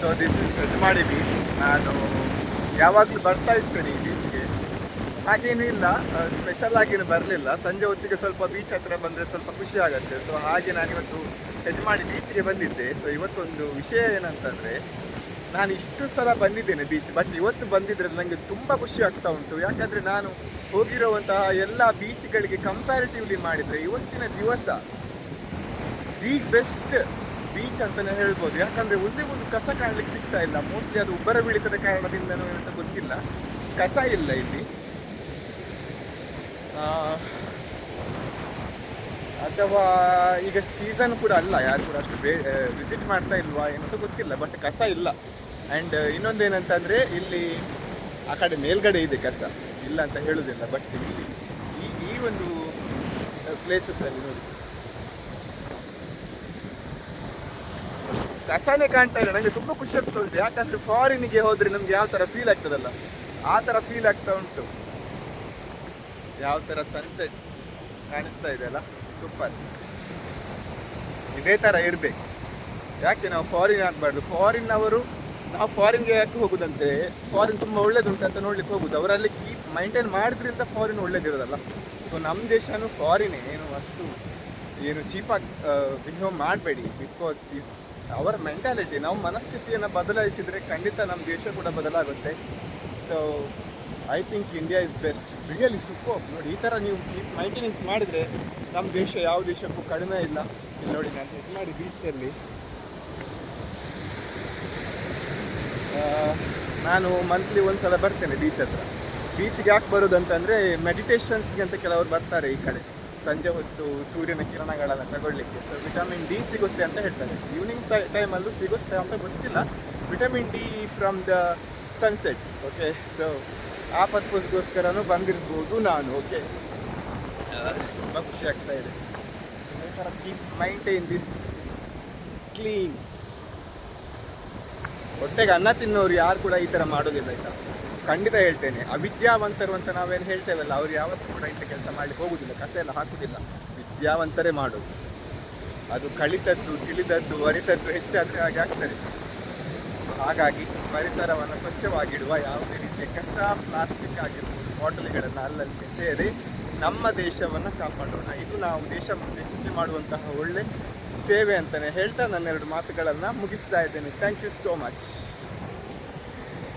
So this is Hejamadi beach. ನಾನು ಯಾವಾಗಲೂ ಬರ್ತಾ ಇರ್ತೇನೆ ಈ ಬೀಚ್ಗೆ, ಹಾಗೇನೂ ಇಲ್ಲ, ಸ್ಪೆಷಲ್ ಆಗೇನು ಬರಲಿಲ್ಲ. ಸಂಜೆ ಹೊತ್ತಿಗೆ ಸ್ವಲ್ಪ ಬೀಚ್ ಹತ್ರ ಬಂದರೆ ಸ್ವಲ್ಪ ಖುಷಿ ಆಗುತ್ತೆ. ಸೊ ಹಾಗೆ ನಾನಿವತ್ತು ಹೆಜಮಾಡಿ ಬೀಚ್ಗೆ ಬಂದಿದ್ದೆ. ಸೊ ಇವತ್ತೊಂದು ವಿಷಯ ಏನಂತಂದರೆ, ನಾನು ಇಷ್ಟು ಸಲ ಬಂದಿದ್ದೇನೆ ಬೀಚ್, ಬಟ್ ಇವತ್ತು ಬಂದಿದ್ರಲ್ಲಿ ನನಗೆ ತುಂಬ ಖುಷಿ ಆಗ್ತಾ ಉಂಟು. ಯಾಕಂದರೆ ನಾನು ಹೋಗಿರುವಂತಹ ಎಲ್ಲ ಬೀಚ್ಗಳಿಗೆ ಕಂಪ್ಯಾರಿಟಿವ್ಲಿ ಮಾಡಿದರೆ ಇವತ್ತಿನ ದಿವಸ ದಿ ಬೆಸ್ಟ್ ಬೀಚ್ ಅಂತಲೇ ಹೇಳ್ಬೋದು. ಯಾಕಂದರೆ ಒಂದೇ ಒಂದು ಕಸ ಕಾಣಲಿಕ್ಕೆ ಸಿಗ್ತಾ ಇಲ್ಲ. ಮೋಸ್ಟ್ಲಿ ಅದು ಉಬ್ಬರ ಬೀಳಿತದ ಕಾರಣದಿಂದನೂ ಅಂತ ಗೊತ್ತಿಲ್ಲ, ಕಸ ಇಲ್ಲ ಇಲ್ಲಿ. ಅಥವಾ ಈಗ ಸೀಸನ್ ಕೂಡ ಅಲ್ಲ, ಯಾರು ಕೂಡ ಅಷ್ಟು ವಿಸಿಟ್ ಮಾಡ್ತಾ ಇಲ್ವಾ ಏನಂತ ಗೊತ್ತಿಲ್ಲ, ಬಟ್ ಕಸ ಇಲ್ಲ. ಆ್ಯಂಡ್ ಇನ್ನೊಂದೇನಂತಂದರೆ ಇಲ್ಲಿ ಆ ಕಡೆ ಮೇಲ್ಗಡೆ ಇದೆ ಕಸ, ಇಲ್ಲ ಅಂತ ಹೇಳೋದಿಲ್ಲ, ಬಟ್ ಇಲ್ಲಿ ಈ ಒಂದು ಪ್ಲೇಸಸ್ಸಲ್ಲಿ ನೋಡಿ ಕಸನೇ ಕಾಣ್ತಾ ಇಲ್ಲ. ನನಗೆ ತುಂಬ ಖುಷಿ ಆಗ್ತಾ ಉಂಟು. ಯಾಕಂದರೆ ಫಾರಿನಿಗೆ ಹೋದರೆ ನಮ್ಗೆ ಯಾವ ಥರ ಫೀಲ್ ಆಗ್ತದಲ್ಲ, ಆ ಥರ ಫೀಲ್ ಆಗ್ತಾ ಉಂಟು. ಯಾವ ಥರ ಸನ್ಸೆಟ್ ಕಾಣಿಸ್ತಾ ಇದೆ ಅಲ್ಲ, ಸೂಪರ್. ಇದೇ ಥರ ಇರಬೇಕು. ಯಾಕೆ ನಾವು ಫಾರಿನ್ ಆಗಬಾರ್ದು? ನಾವು ಫಾರಿನ್ಗೆ ಯಾಕೆ ಹೋಗೋದಂತೆ, ಫಾರಿನ್ ತುಂಬ ಒಳ್ಳೇದುಂಟು ಅಂತ ನೋಡ್ಲಿಕ್ಕೆ ಹೋಗೋದು. ಅವರಲ್ಲಿ ಕೀಪ್ ಮೈಂಟೈನ್ ಮಾಡಿದ್ರಿಂದ ಫಾರಿನ್ ಒಳ್ಳೇದಿರೋದಲ್ಲ. ಸೊ ನಮ್ಮ ದೇಶನೂ ಫಾರಿನೇ, ಏನು ಚೀಪಾಗಿ ಬಿಹೇವ್ ಮಾಡಬೇಡಿ. Because is our mentality. ನಾವು ಮನಸ್ಥಿತಿಯನ್ನು ಬದಲಾಯಿಸಿದರೆ ಖಂಡಿತ ನಮ್ಮ ದೇಶ ಕೂಡ ಬದಲಾಗುತ್ತೆ. So I think India is best, really super. ನೋಡಿ, ಈ ಥರ ನೀವು ಮೈಂಟೆನೆನ್ಸ್ ಮಾಡಿದರೆ ನಮ್ಮ ದೇಶ ಯಾವ ದೇಶಕ್ಕೂ ಕಡಿಮೆ ಇಲ್ಲ. ಇಲ್ಲಿ ನೋಡಿ, ನಾನು ಹೆಜಮಾಡಿ ಬೀಚಲ್ಲಿ ನಾನು ಮಂತ್ಲಿ ಒಂದು ಸಲ ಬರ್ತೇನೆ ಬೀಚ್ ಹತ್ರ. ಬೀಚ್ಗೆ ಯಾಕೆ ಬರೋದು ಅಂತಂದರೆ, ಮೆಡಿಟೇಷನ್ಸ್ಗೆ ಅಂತ ಕೆಲವರು ಬರ್ತಾರೆ ಈ ಕಡೆ ಸಂಜೆ ಹೊತ್ತು ಸೂರ್ಯನ ಕಿರಣಗಳನ್ನು ತಗೊಳ್ಳಿಕ್ಕೆ. ಸೊ ವಿಟಮಿನ್ ಡಿ ಸಿಗುತ್ತೆ ಅಂತ ಹೇಳ್ತಾರೆ. ಈವ್ನಿಂಗ್ ಟೈಮಲ್ಲೂ ಸಿಗುತ್ತೆ ಅಂತ ಗೊತ್ತಿಲ್ಲ, vitamin D from the sunset. Okay, so ಆ ಪರ್ಪಸ್ಗೋಸ್ಕರನೂ ಬಂದಿರ್ಬೋದು ನಾನು. ಓಕೆ, ತುಂಬ ಖುಷಿ ಆಗ್ತಾ ಇದೆ. ಈ ಥರ ಕೀಪ್ ಮೈಂಟೈನ್ ದಿಸ್ ಕ್ಲೀನ್. ಹೊಟ್ಟೆಗೆ ಅನ್ನ ತಿನ್ನೋರು ಯಾರು ಕೂಡ ಈ ಥರ ಮಾಡೋದಿಲ್ಲ ಆಯಿತಾ, ಖಂಡಿತ ಹೇಳ್ತೇನೆ. ಅವಿದ್ಯಾವಂತರು ಅಂತ ನಾವೇನು ಹೇಳ್ತೇವಲ್ಲ, ಅವ್ರು ಯಾವತ್ತೂ ಕೂಡ ಇಂಥ ಕೆಲಸ ಮಾಡಲಿಕ್ಕೆ ಹೋಗೋದಿಲ್ಲ, ಕಸ ಎಲ್ಲ ಹಾಕೋದಿಲ್ಲ. ವಿದ್ಯಾವಂತರೇ ಮಾಡೋದು. ಅದು ಕಲಿತದ್ದು, ತಿಳಿದದ್ದು, ಅರಿತದ್ದು ಹೆಚ್ಚಾದರೆ ಹಾಗೆ ಆಗ್ತದೆ. ಹಾಗಾಗಿ ಪರಿಸರವನ್ನು ಸ್ವಚ್ಛವಾಗಿಡುವ, ಯಾವುದೇ ರೀತಿಯ ಕಸ, ಪ್ಲಾಸ್ಟಿಕ್ ಆಗಿರ್ಬೋದು, ಬಾಟಲಿಗಳನ್ನು ಅಲ್ಲಲ್ಲಿ ಸೇರಿ ನಮ್ಮ ದೇಶವನ್ನು ಕಾಪಾಡೋಣ. ಇದು ನಾವು ದೇಶಕ್ಕೆ ಮಾಡುವಂತಹ ಒಳ್ಳೆ ಸೇವೆ ಅಂತಲೇ ಹೇಳ್ತಾ ನನ್ನೆರಡು ಮಾತುಗಳನ್ನು ಮುಗಿಸ್ತಾ ಇದ್ದೇನೆ. Thank you so much.